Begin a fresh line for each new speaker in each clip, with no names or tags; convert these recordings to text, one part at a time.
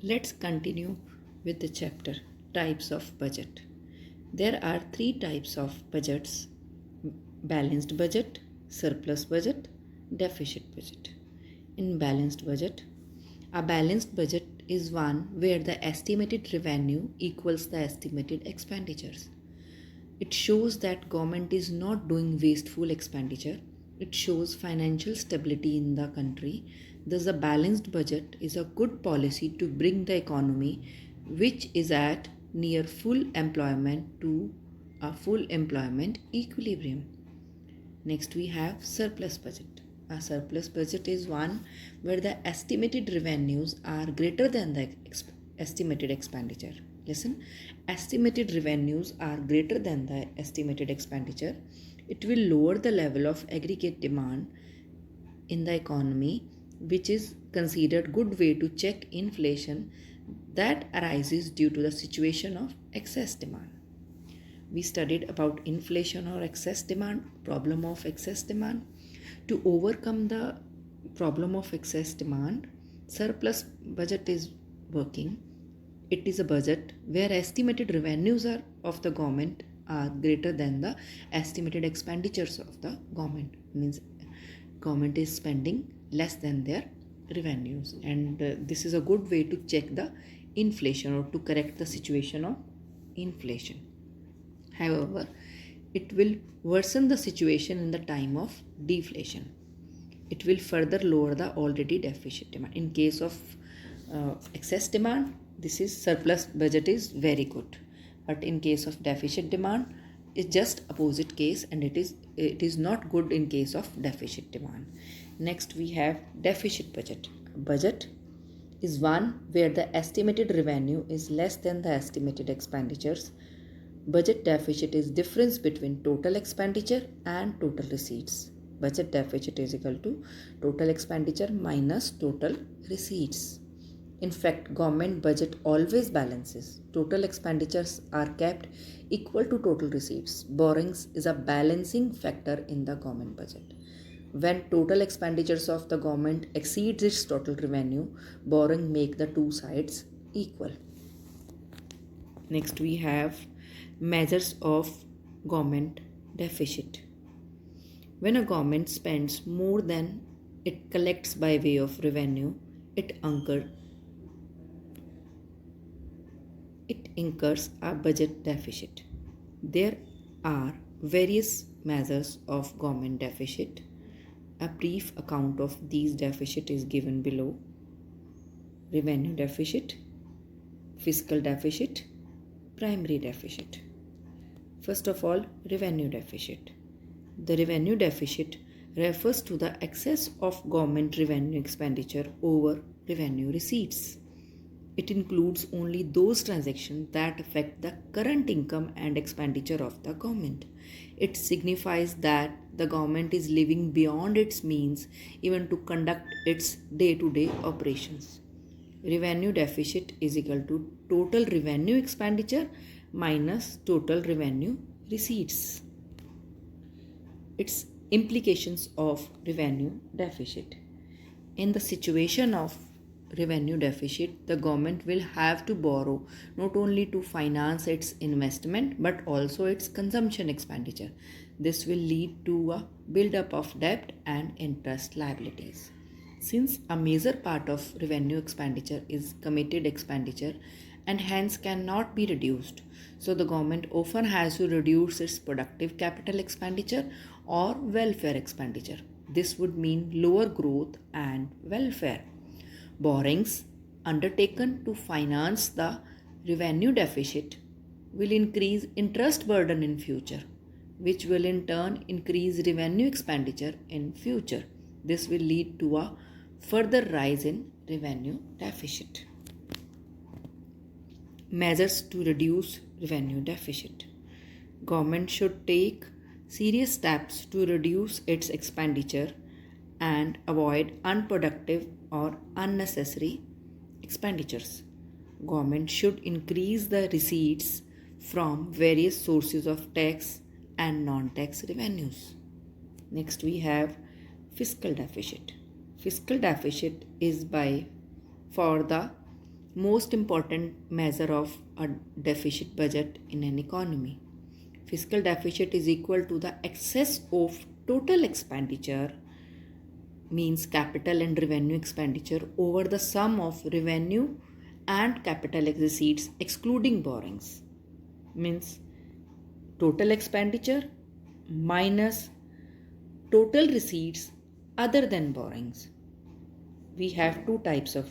Let's continue with the chapter Types of Budget. There are three types of budgets: balanced budget, surplus budget, deficit budget. In balanced budget, a balanced budget is one where the estimated revenue equals the estimated expenditures. It shows that government is not doing wasteful expenditure. It shows financial stability in the country. Thus, a balanced budget is a good policy to bring the economy, which is at near full employment, to a full employment equilibrium. Next, we have surplus budget. A surplus budget is one where the estimated revenues are greater than the estimated expenditure. Listen, estimated revenues are greater than the estimated expenditure. It will lower the level of aggregate demand in the economy, which is considered good way to check inflation that arises due to the situation of excess demand. We studied about inflation or excess demand, problem of excess demand. To overcome the problem of excess demand, surplus budget is working. It is a budget where estimated revenues of the government are greater than the estimated expenditures of the government. Means government is spending less than their revenues, and this is a good way to check the inflation or to correct the situation of inflation. However, it will worsen the situation in the time of deflation. It will further lower the already deficit demand. In case of excess demand, this is surplus budget is very good, but in case of deficit demand, it's just opposite case, and it is not good in case of deficit demand. Next, we have deficit budget. Budget is one where the estimated revenue is less than the estimated expenditures. Budget deficit is difference between total expenditure and total receipts. Budget deficit is equal to total expenditure minus total receipts. In fact, government budget always balances. Total expenditures are kept equal to total receipts. Borrowings is a balancing factor in the government budget. When total expenditures of the government exceeds its total revenue, borrowing make the two sides equal. Next, we have measures of government deficit. When a government spends more than it collects by way of revenue, it incurs a budget deficit. There are various measures of government deficit. A brief account of these deficit is given below. Revenue deficit, fiscal deficit, primary deficit. First of all, revenue deficit. The revenue deficit refers to the excess of government revenue expenditure over revenue receipts. It includes only those transactions that affect the current income and expenditure of the government. It signifies that the government is living beyond its means even to conduct its day-to-day operations. Revenue deficit is equal to total revenue expenditure minus total revenue receipts. Its implications of revenue deficit. In the situation of revenue deficit, the government will have to borrow not only to finance its investment but also its consumption expenditure. This will lead to a build-up of debt and interest liabilities. Since a major part of revenue expenditure is committed expenditure and hence cannot be reduced, so the government often has to reduce its productive capital expenditure or welfare expenditure. This would mean lower growth and welfare. Borrowings undertaken to finance the revenue deficit will increase interest burden in future, which will in turn increase revenue expenditure in future. This will lead to a further rise in revenue deficit. Measures to reduce revenue deficit. Government should take serious steps to reduce its expenditure and avoid unproductive or unnecessary expenditures. Government should increase the receipts from various sources of tax and non-tax revenues. Next, we have fiscal deficit. Fiscal deficit is for the most important measure of a deficit budget in an economy. Fiscal deficit is equal to the excess of total expenditure, means capital and revenue expenditure, over the sum of revenue and capital receipts excluding borrowings, means total expenditure minus total receipts other than borrowings. We have two types of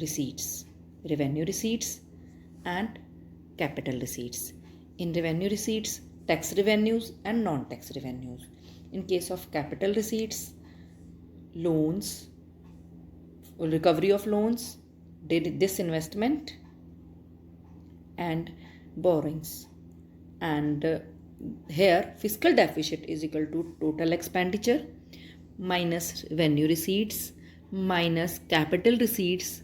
receipts: revenue receipts and capital receipts. In revenue receipts, tax revenues and non-tax revenues. In case of capital receipts, loans, recovery of loans, disinvestment, and borrowings. And here fiscal deficit is equal to total expenditure minus revenue receipts minus capital receipts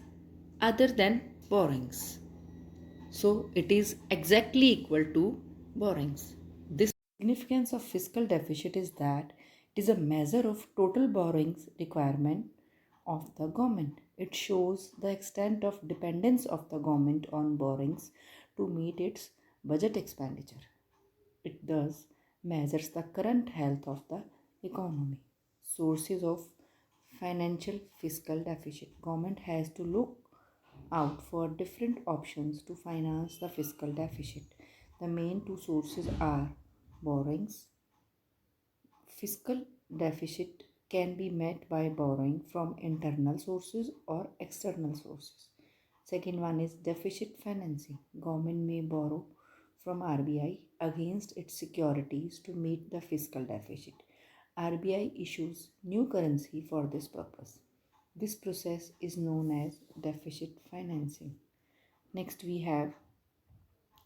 other than borrowings. So it is exactly equal to borrowings. This significance of fiscal deficit is that it is a measure of total borrowings requirement of the government. It shows the extent of dependence of the government on borrowings to meet its budget expenditure. It thus measures the current health of the economy. Sources of financial fiscal deficit. Government has to look out for different options to finance the fiscal deficit. The main two sources are borrowings. Fiscal deficit can be met by borrowing from internal sources or external sources. Second one is deficit financing. Government may borrow from RBI against its securities to meet the fiscal deficit. RBI issues new currency for this purpose. This process is known as deficit financing. Next, we have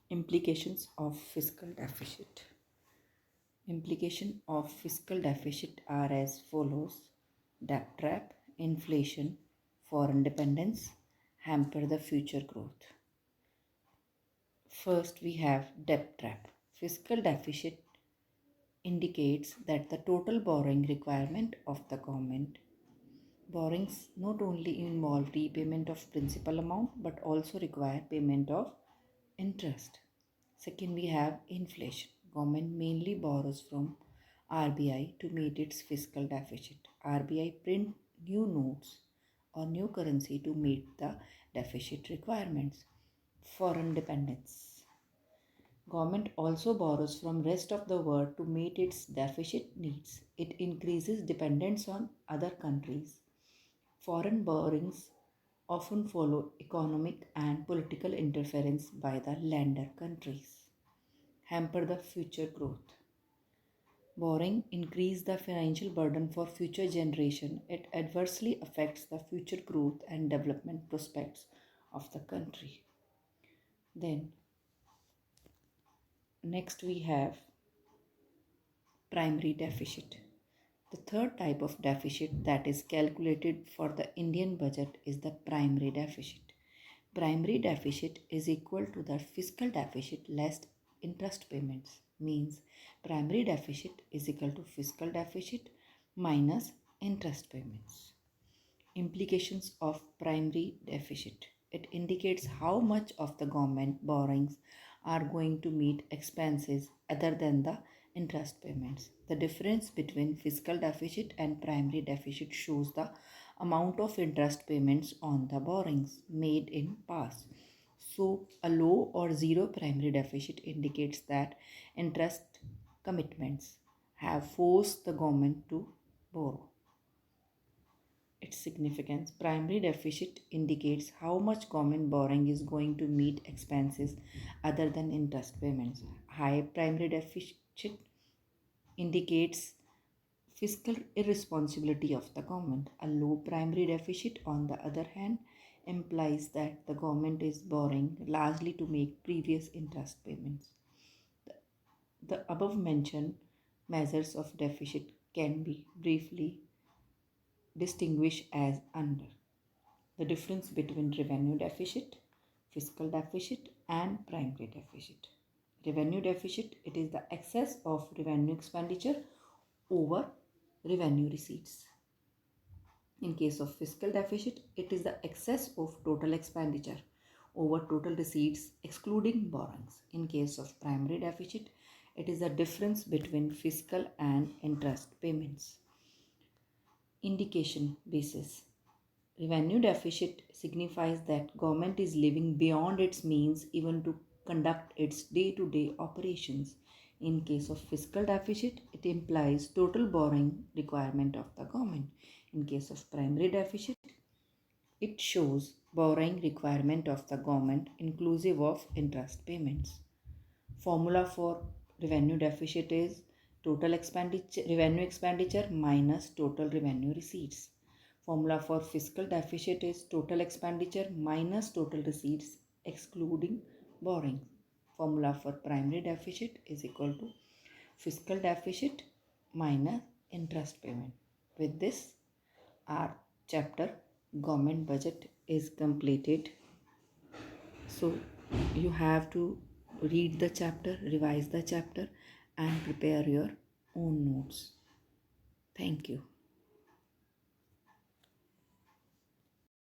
implications of fiscal deficit. Implications of fiscal deficit are as follows: debt trap, inflation, foreign dependence, hamper the future growth. First, we have debt trap. Fiscal deficit indicates that the total borrowing requirement of the government. Borrowings not only involve repayment of principal amount but also require payment of interest. Second, we have inflation. Government mainly borrows from RBI to meet its fiscal deficit. RBI print new notes or new currency to meet the deficit requirements. Foreign dependence. Government also borrows from rest of the world to meet its deficit needs. It increases dependence on other countries. Foreign borrowings often follow economic and political interference by the lender countries. Hamper the future growth. Borrowing increase the financial burden for future generation. It adversely affects the future growth and development prospects of the country. Then next we have primary deficit. The third type of deficit that is calculated for the Indian budget is the primary deficit. Primary deficit is equal to the fiscal deficit less interest payments, means primary deficit is equal to fiscal deficit minus interest payments. Implications of primary deficit. It indicates how much of the government borrowings are going to meet expenses other than the interest payments. The difference between fiscal deficit and primary deficit shows the amount of interest payments on the borrowings made in past. So a low or zero primary deficit indicates that interest commitments have forced the government to borrow. Its significance. Primary deficit indicates how much government borrowing is going to meet expenses other than interest payments. High primary deficit indicates fiscal irresponsibility of the government. A low primary deficit, on the other hand, implies that the government is borrowing largely to make previous interest payments. The above mentioned measures of deficit can be briefly distinguished as under: the difference between revenue deficit, fiscal deficit, and primary deficit. Revenue deficit, it is the excess of revenue expenditure over revenue receipts. In case of fiscal deficit, it is the excess of total expenditure over total receipts excluding borrowings. In case of primary deficit, it is the difference between fiscal and interest payments. Indication basis. Revenue deficit signifies that government is living beyond its means even to conduct its day-to-day operations. In case of fiscal deficit, it implies total borrowing requirement of the government. In case of primary deficit, it shows borrowing requirement of the government inclusive of interest payments. Formula for revenue deficit is revenue expenditure minus total revenue receipts. Formula for fiscal deficit is total expenditure minus total receipts excluding borrowing. Formula for primary deficit is equal to fiscal deficit minus interest payment. With this, our chapter government budget is completed. So you have to read the chapter, revise the chapter, and prepare your own notes. Thank you.